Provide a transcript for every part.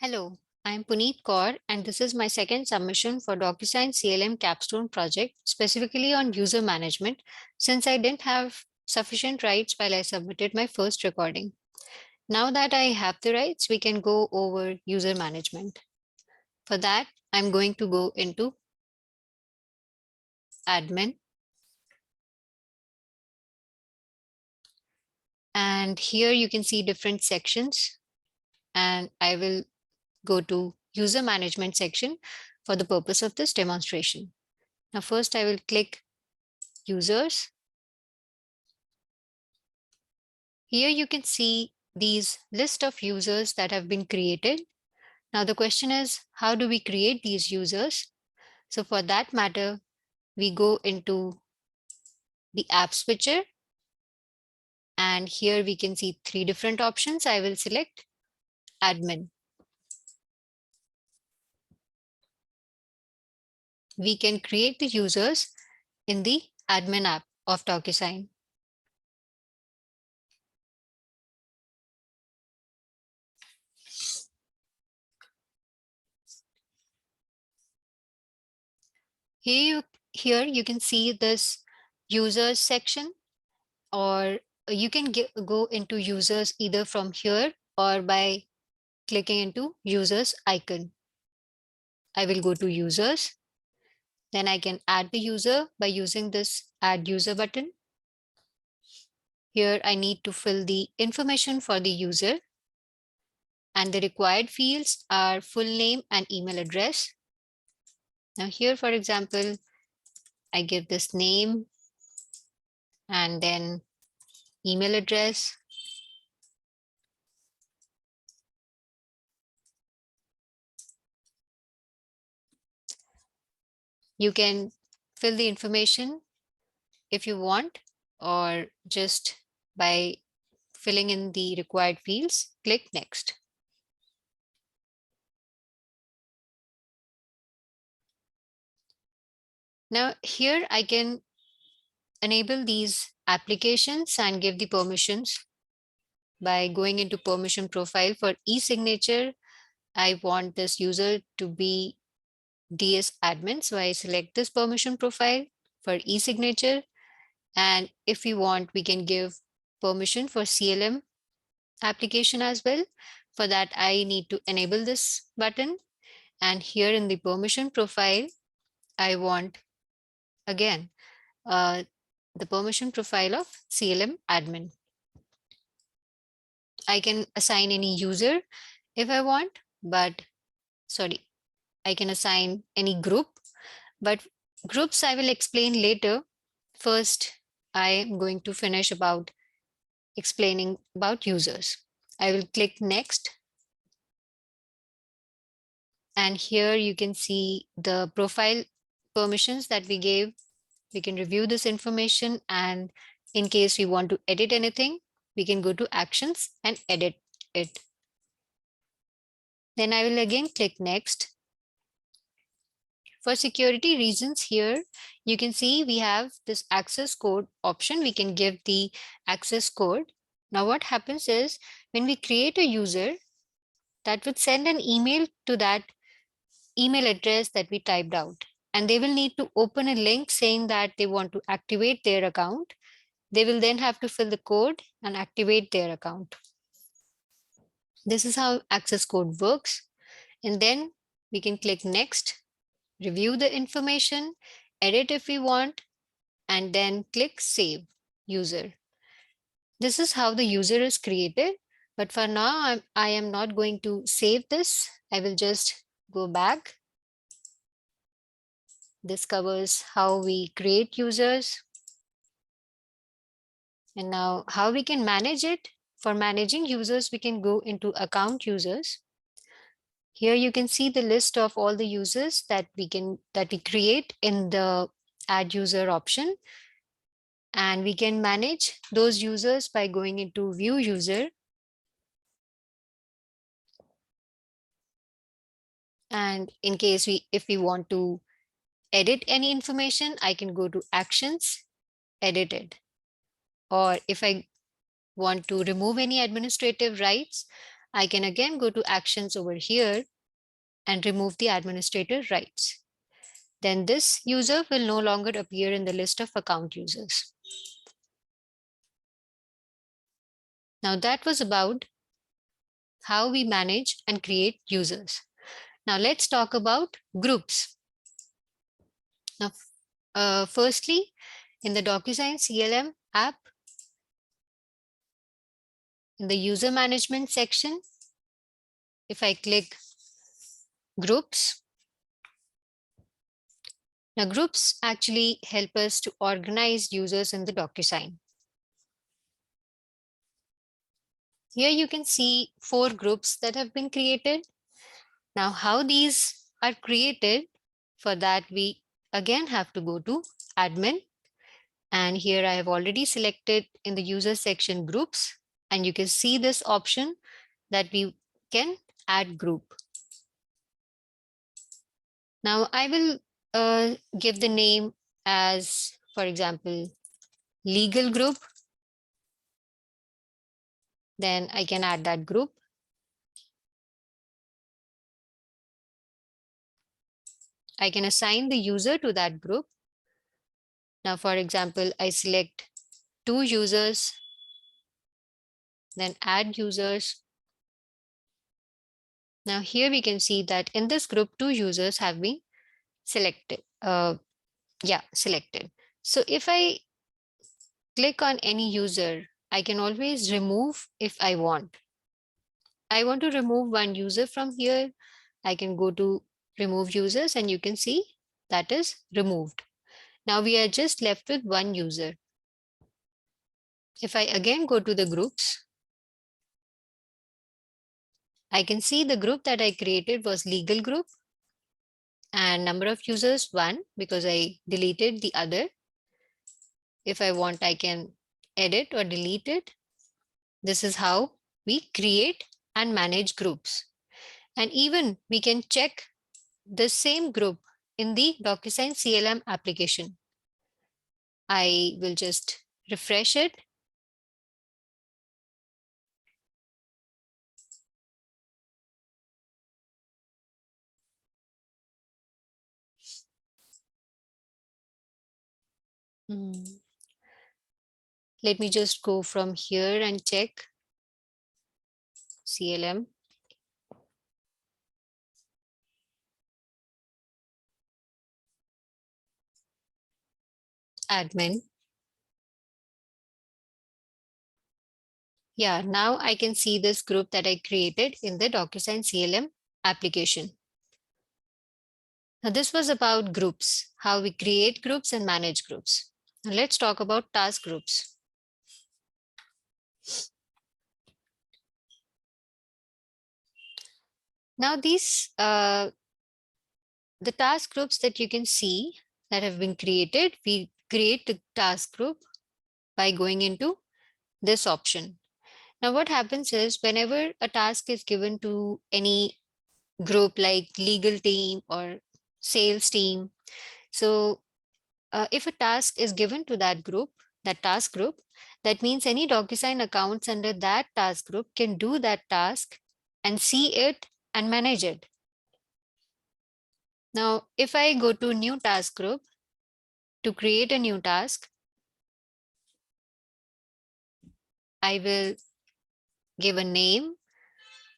Hello, I'm Puneet Kaur, and this is my second submission for DocuSign CLM Capstone project, specifically on user management, since I didn't have sufficient rights while I submitted my first recording. Now that I have the rights, we can go over user management. For that, I'm going to go into admin. And here you can see different sections, and I will go to user management section for the purpose of this demonstration. Now, first I will click users. Here you can see these list of users that have been created. Now the question is, how do we create these users? So for that matter, we go into the app switcher, and here we can see three different options. I will select admin. We can create the users in the admin app of DocuSign. Here you can see this users section, or you can go into users either from here or by clicking into users icon. I will go to users. Then I can add the user by using this add user button. Here I need to fill the information for the user, and the required fields are full name and email address. Now here, for example, I give this name and then email address. You can fill the information if you want, or just by filling in the required fields, click next. Now here I can enable these applications and give the permissions by going into permission profile. For e-signature, I want this user to be DS admin. So I select this permission profile for e-signature. And if we want, we can give permission for CLM application as well. For that, I need to enable this button. And here in the permission profile, I want again the permission profile of CLM admin. I can assign any user if I want, but sorry, I can assign any group, but groups I will explain later. First, I am going to finish about explaining about users. I will click next. And here you can see the profile permissions that we gave. We can review this information, and in case we want to edit anything, we can go to actions and edit it. Then I will again click next. For security reasons, here you can see we have this access code option. We can give the access code. Now what happens is when we create a user, that would send an email to that email address that we typed out, and they will need to open a link saying that they want to activate their account. They will then have to fill the code and activate their account. This is how access code works. And then we can click next, review the information, edit if we want, and then click save user. This is how the user is created. But for now, I am not going to save this. I will just go back. This covers how we create users. And now how we can manage it. For managing users, we can go into account users. Here you can see the list of all the users that we create in the add user option. And we can manage those users by going into view user. And in case if we want to edit any information, I can go to actions, edit it. Or if I want to remove any administrative rights, I can again go to actions over here and remove the administrator rights. Then this user will no longer appear in the list of account users. Now that was about how we manage and create users. Now let's talk about groups. Now, firstly, in the DocuSign CLM app, in the user management section, if I click groups, now groups actually help us to organize users in the DocuSign. Here you can see 4 groups that have been created. Now how these are created, for that we again have to go to admin. And here I have already selected in the user section groups, and you can see this option that we can add group. Now I will give the name as, for example, legal group. Then I can add that group. I can assign the user to that group. Now, for example, I select 2 users, then add users. Now here we can see that in this group, 2 users have been selected. Selected. So if I click on any user, I can always remove if I want. I want to remove one user from here. I can go to remove users and you can see that is removed. Now we are just left with one user. If I again go to the groups, I can see the group that I created was legal group and number of users 1 because I deleted the other. If I want, I can edit or delete it. This is how we create and manage groups. And even we can check the same group in the DocuSign CLM application. I will just refresh it. Let me just go from here and check CLM. Admin. Yeah, now I can see this group that I created in the DocuSign CLM application. Now this was about groups, how we create groups and manage groups. Now let's talk about task groups. Now these, the task groups that you can see that have been created, we create the task group by going into this option. Now what happens is whenever a task is given to any group like legal team or sales team, so if a task is given to that group, that task group, that means any DocuSign accounts under that task group can do that task and see it and manage it. Now, if I go to new task group to create a new task, I will give a name.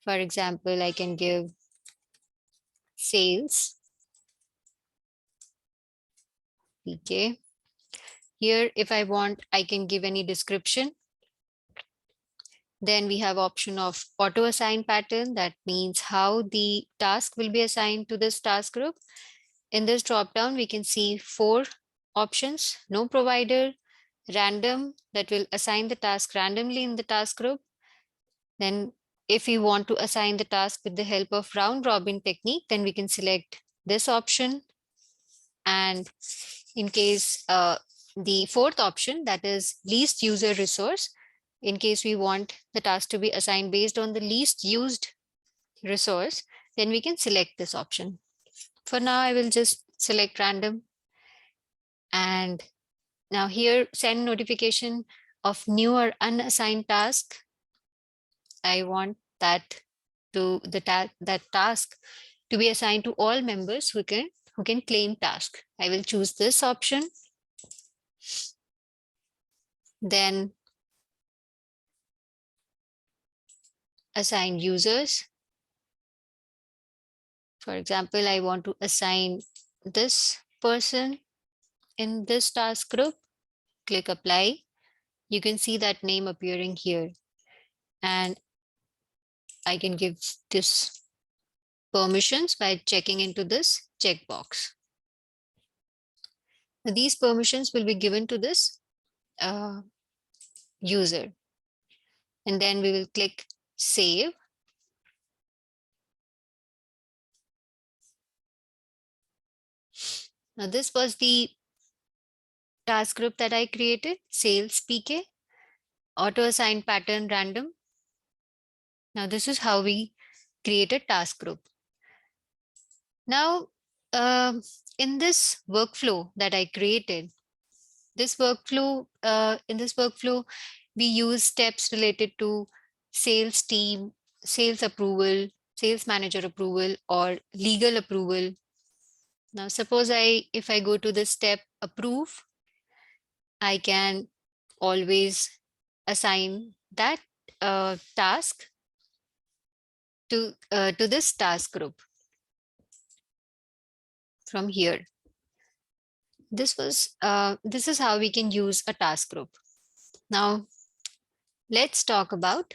For example, I can give sales. Okay. Here, if I want, I can give any description. Then we have option of auto assign pattern. That means how the task will be assigned to this task group. In this drop down, we can see 4 options: no provider, random, that will assign the task randomly in the task group. Then if we want to assign the task with the help of round robin technique, then we can select this option. And in case the 4th option, that is least user resource, in case we want the task to be assigned based on the least used resource, then we can select this option. For now, I will just select random. And now here, send notification of new or unassigned task. I want that that task to be assigned to all members who can claim task. I will choose this option. Then assign users. For example, I want to assign this person in this task group. Click apply. You can see that name appearing here, and I can give this permissions by checking into this checkbox. These permissions will be given to this user, and then we will click save. Now this was the task group that I created, sales PK, auto assign pattern random. Now this is how we create a task group. Now in this workflow that I created, in this workflow, we use steps related to sales team, sales approval, sales manager approval, or legal approval. Now, suppose if I go to the step approve, I can always assign that task to this task group from here. This is how we can use a task group. Now, let's talk about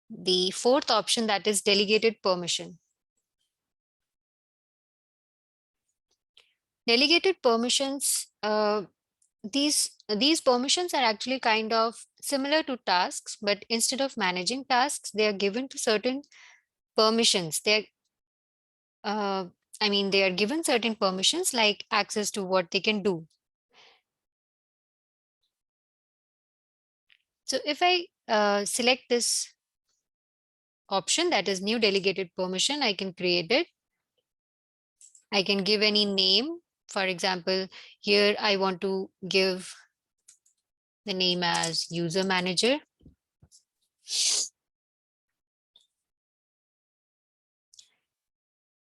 the fourth option, that is delegated permission. Delegated permissions, these permissions are actually kind of similar to tasks, but instead of managing tasks, they are given to certain permissions. They are given certain permissions like access to what they can do. So if I select this option, that is new delegated permission, I can create it. I can give any name. For example, here I want to give the name as user manager.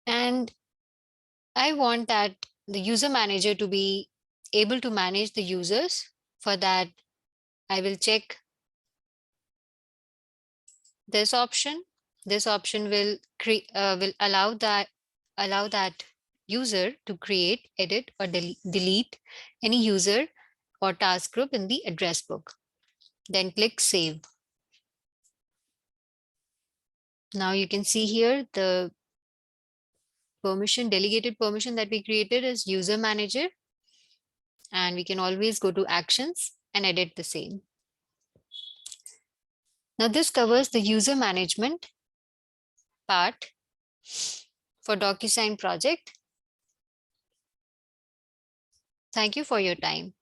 And I want that the user manager to be able to manage the users. For that, I will check this option. This option will allow that user to create, edit, or delete any user or task group in the address book. Then click save. Now you can see here the delegated permission that we created is user manager, and we can always go to actions and edit the same. Now this covers the user management part for DocuSign project. Thank you for your time.